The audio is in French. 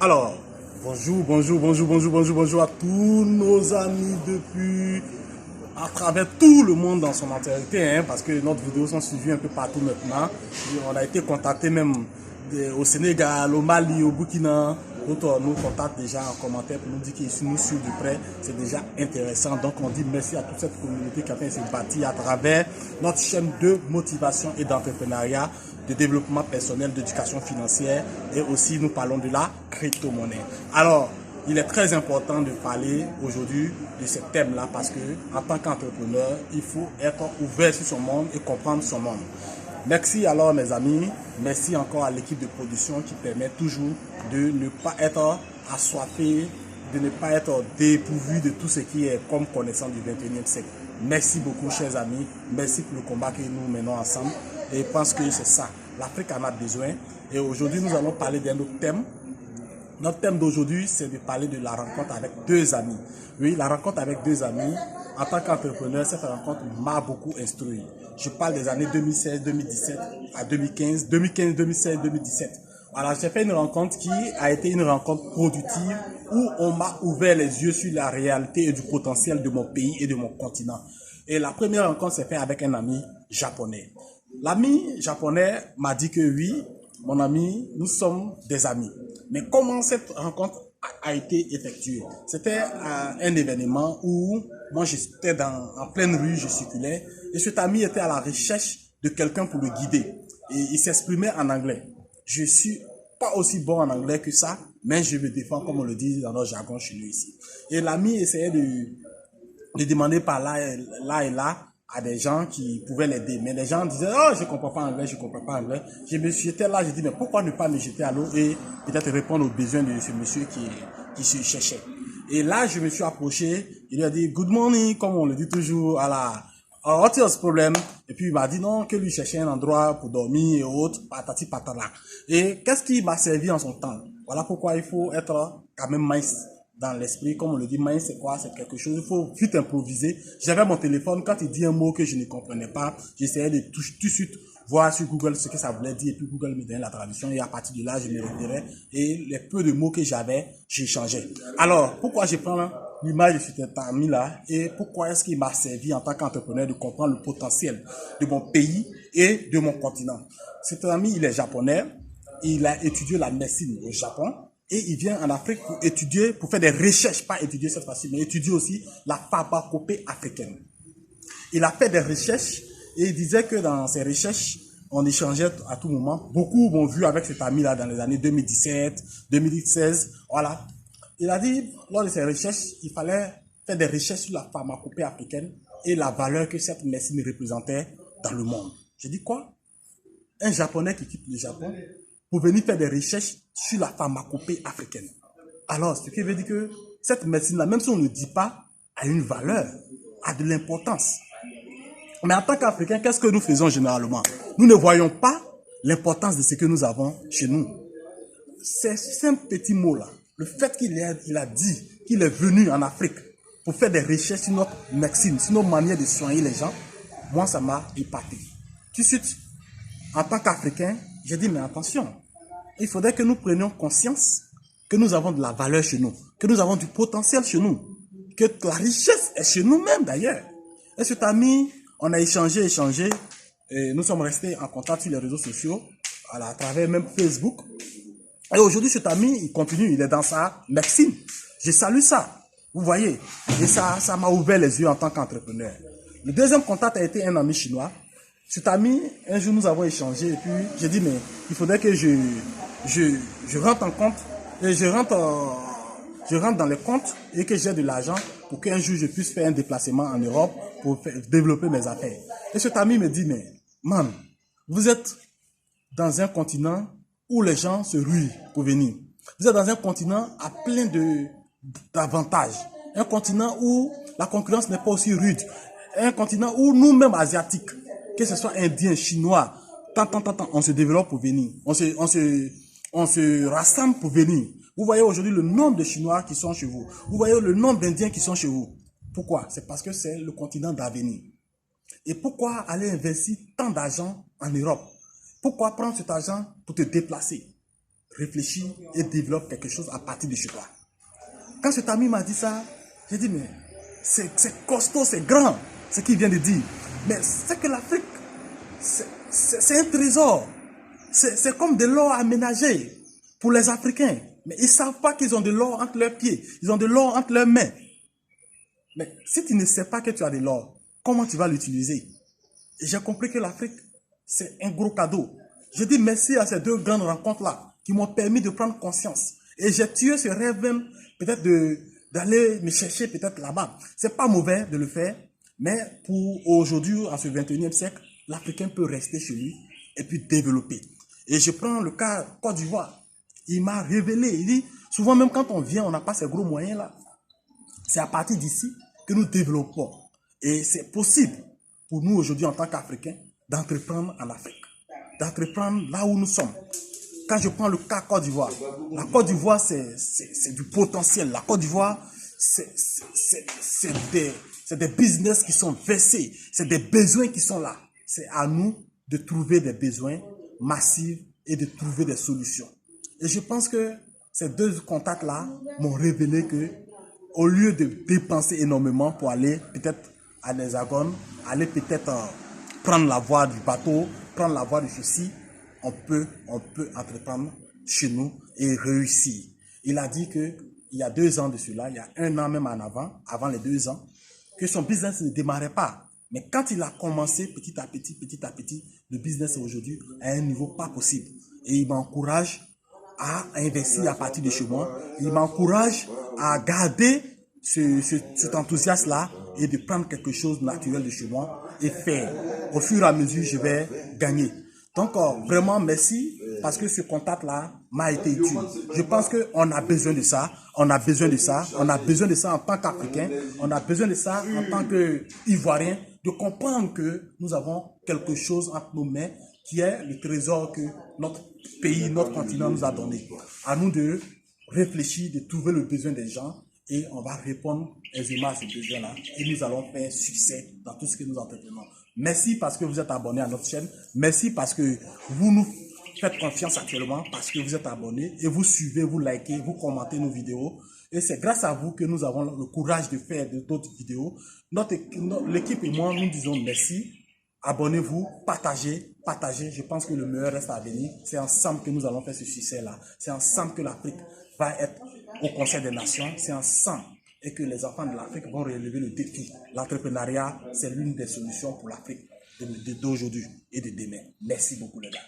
Alors, bonjour à tous nos amis depuis à travers tout le monde dans son entièreté, hein, parce que notre vidéo sont suivies un peu partout maintenant. Et on a été contacté même au Sénégal, au Mali, au Burkina. D'autres nous contactent déjà en commentaire pour nous dire qu'ils nous suivent de près. C'est déjà intéressant. Donc on dit merci à toute cette communauté qui a fait se bâtir à travers notre chaîne de motivation et d'entrepreneuriat, de développement personnel, d'éducation financière, et aussi nous parlons de la crypto-monnaie. Alors, il est très important de parler aujourd'hui de ce thème-là parce que en tant qu'entrepreneur, il faut être ouvert sur son monde et comprendre son monde. Merci alors mes amis, merci encore à l'équipe de production qui permet toujours de ne pas être assoiffé, de ne pas être dépourvu de tout ce qui est comme connaissance du 21e siècle. Merci beaucoup chers amis, merci pour le combat que nous menons ensemble et je pense que c'est ça, l'Afrique en a besoin. Et aujourd'hui nous allons parler d'un autre thème. Notre thème d'aujourd'hui, c'est de parler de la rencontre avec deux amis. Oui, la rencontre avec deux amis. En tant qu'entrepreneur, cette rencontre m'a beaucoup instruit. Je parle des années 2016, 2017 à 2015, 2015, 2016, 2017. Voilà, j'ai fait une rencontre qui a été une rencontre productive où on m'a ouvert les yeux sur la réalité et du potentiel de mon pays et de mon continent. Et la première rencontre s'est faite avec un ami japonais. L'ami japonais m'a dit que oui, mon ami, nous sommes des amis. Mais comment cette rencontre a été effectuée? C'était un événement où moi j'étais en pleine rue, je circulais, et cet ami était à la recherche de quelqu'un pour le guider. Et il s'exprimait en anglais. Je suis pas aussi bon en anglais que ça, mais je me défends comme on le dit dans notre jargon chez nous ici. Et l'ami essayait de demander par là et là à des gens qui pouvaient l'aider. Mais les gens disaient, oh, je comprends pas anglais, je comprends pas anglais. J'étais là, je dis, mais pourquoi ne pas me jeter à l'eau et peut-être répondre aux besoins de ce monsieur qui se cherchait. Et là, je me suis approché, il lui a dit, good morning, comme on le dit toujours à la, what is the problem? Et puis il m'a dit non, que lui cherchait un endroit pour dormir et autres, patati patala. Et qu'est-ce qui m'a servi en son temps? Voilà pourquoi il faut être quand même mince dans l'esprit, comme on le dit, mais c'est quoi? C'est quelque chose, il faut vite improviser. J'avais mon téléphone, quand il dit un mot que je ne comprenais pas, j'essayais de tout de suite voir sur Google ce que ça voulait dire, et puis Google me donnait la traduction, et à partir de là, je me référais, et les peu de mots que j'avais, j'échangeais. Alors, pourquoi je prends l'image de cet ami-là, et pourquoi est-ce qu'il m'a servi en tant qu'entrepreneur de comprendre le potentiel de mon pays et de mon continent? Cet ami, il est japonais, il a étudié la médecine au Japon, et il vient en Afrique pour étudier, pour faire des recherches, pas étudier cette fois-ci, mais étudier aussi la pharmacopée africaine. Il a fait des recherches et il disait que dans ses recherches, on échangeait à tout moment. Beaucoup m'ont vu avec cet ami-là dans les années 2017, 2016, voilà. Il a dit, lors de ses recherches, il fallait faire des recherches sur la pharmacopée africaine et la valeur que cette médecine représentait dans le monde. J'ai dit quoi? Un Japonais qui quitte le Japon pour venir faire des recherches sur la pharmacopée africaine. Alors, ce qui veut dire que cette médecine-là, même si on ne dit pas, a une valeur, a de l'importance. Mais en tant qu'Africains, qu'est-ce que nous faisons généralement? Nous ne voyons pas l'importance de ce que nous avons chez nous. C'est un petit mot-là. Le fait qu'il a dit qu'il est venu en Afrique pour faire des recherches sur notre médecine, sur nos manières de soigner les gens, moi, ça m'a épaté. Tout de suite, en tant qu'Africain, j'ai dit, mais attention, il faudrait que nous prenions conscience que nous avons de la valeur chez nous, que nous avons du potentiel chez nous, que la richesse est chez nous-mêmes d'ailleurs. Et cet ami, on a échangé, et nous sommes restés en contact sur les réseaux sociaux, à travers même Facebook. Et aujourd'hui, cet ami, il continue, il est dans sa médecine. Je salue ça, vous voyez. Et ça m'a ouvert les yeux en tant qu'entrepreneur. Le deuxième contact a été un ami chinois. Cet ami, un jour, nous avons échangé et puis j'ai dit, mais il faudrait que je rentre en compte, et je rentre dans les comptes et que j'ai de l'argent pour qu'un jour je puisse faire un déplacement en Europe pour développer mes affaires. Et cet ami me dit, mais man, vous êtes dans un continent où les gens se ruent pour venir. Vous êtes dans un continent à plein d'avantages. Un continent où la concurrence n'est pas aussi rude. Un continent où nous-mêmes asiatiques, que ce soit indiens, chinois, on se développe pour venir. On se rassemble pour venir. Vous voyez aujourd'hui le nombre de Chinois qui sont chez vous. Vous voyez le nombre d'Indiens qui sont chez vous. Pourquoi? C'est parce que c'est le continent d'avenir. Et pourquoi aller investir tant d'argent en Europe? Pourquoi prendre cet argent pour te déplacer? réfléchis et développe quelque chose à partir de chez toi. Quand cet ami m'a dit ça, j'ai dit, mais c'est costaud, c'est grand, ce qu'il vient de dire. Mais c'est que l'Afrique, c'est un trésor. C'est comme de l'or aménagé pour les Africains. Mais ils ne savent pas qu'ils ont de l'or entre leurs pieds. Ils ont de l'or entre leurs mains. Mais si tu ne sais pas que tu as de l'or, comment tu vas l'utiliser? Et j'ai compris que l'Afrique, c'est un gros cadeau. Je dis merci à ces deux grandes rencontres-là qui m'ont permis de prendre conscience. Et j'ai tué ce rêve même, peut-être d'aller me chercher peut-être là-bas. C'est pas mauvais de le faire, mais pour aujourd'hui, en ce 21e siècle, l'Africain peut rester chez lui et puis développer. Et je prends le cas Côte d'Ivoire. Il m'a révélé, il dit, souvent même quand on vient, on n'a pas ces gros moyens-là. C'est à partir d'ici que nous développons. Et c'est possible pour nous aujourd'hui en tant qu'Africains d'entreprendre en Afrique, d'entreprendre là où nous sommes. Quand je prends le cas Côte d'Ivoire, la Côte d'Ivoire c'est du potentiel. La Côte d'Ivoire c'est des business qui sont versés, c'est des besoins qui sont là. C'est à nous de trouver des besoins massifs et de trouver des solutions. Et je pense que ces deux contacts-là m'ont révélé que au lieu de dépenser énormément pour aller peut-être à l'Hexagone, aller peut-être prendre la voie du bateau, prendre la voie de ceci, on peut entreprendre chez nous et réussir. Il a dit que il y a 2 ans de cela, il y a 1 an même en avant les 2 ans, que son business ne démarrait pas. Mais quand il a commencé petit à petit, le business aujourd'hui à un niveau pas possible. Et il m'encourage à investir à partir de chez moi. Il m'encourage à garder cet enthousiasme-là et de prendre quelque chose de naturel de chez moi et faire. Au fur et à mesure, je vais gagner. Donc, vraiment, merci parce que ce contact-là m'a été utile. Je pense qu'on a besoin de ça. On a besoin de ça. On a besoin de ça en tant qu'Africain. On a besoin de ça en tant qu'Ivoirien, de comprendre que nous avons quelque chose entre nos mains qui est le trésor que notre pays, notre continent nous a donné. À nous de réfléchir, de trouver le besoin des gens et on va répondre aisément à ces besoins-là et nous allons faire succès dans tout ce que nous entreprenons. Merci parce que vous êtes abonnés à notre chaîne. Merci parce que vous nous faites confiance actuellement, parce que vous êtes abonnés et vous suivez, vous likez, vous commentez nos vidéos. Et c'est grâce à vous que nous avons le courage de faire d'autres vidéos. L'équipe et moi, nous disons merci. Abonnez-vous, partagez. Je pense que le meilleur reste à venir. C'est ensemble que nous allons faire ce succès-là. C'est ensemble que l'Afrique va être au Conseil des Nations. C'est ensemble et que les enfants de l'Afrique vont relever le défi. L'entrepreneuriat, c'est l'une des solutions pour l'Afrique d'aujourd'hui et de demain. Merci beaucoup les gars.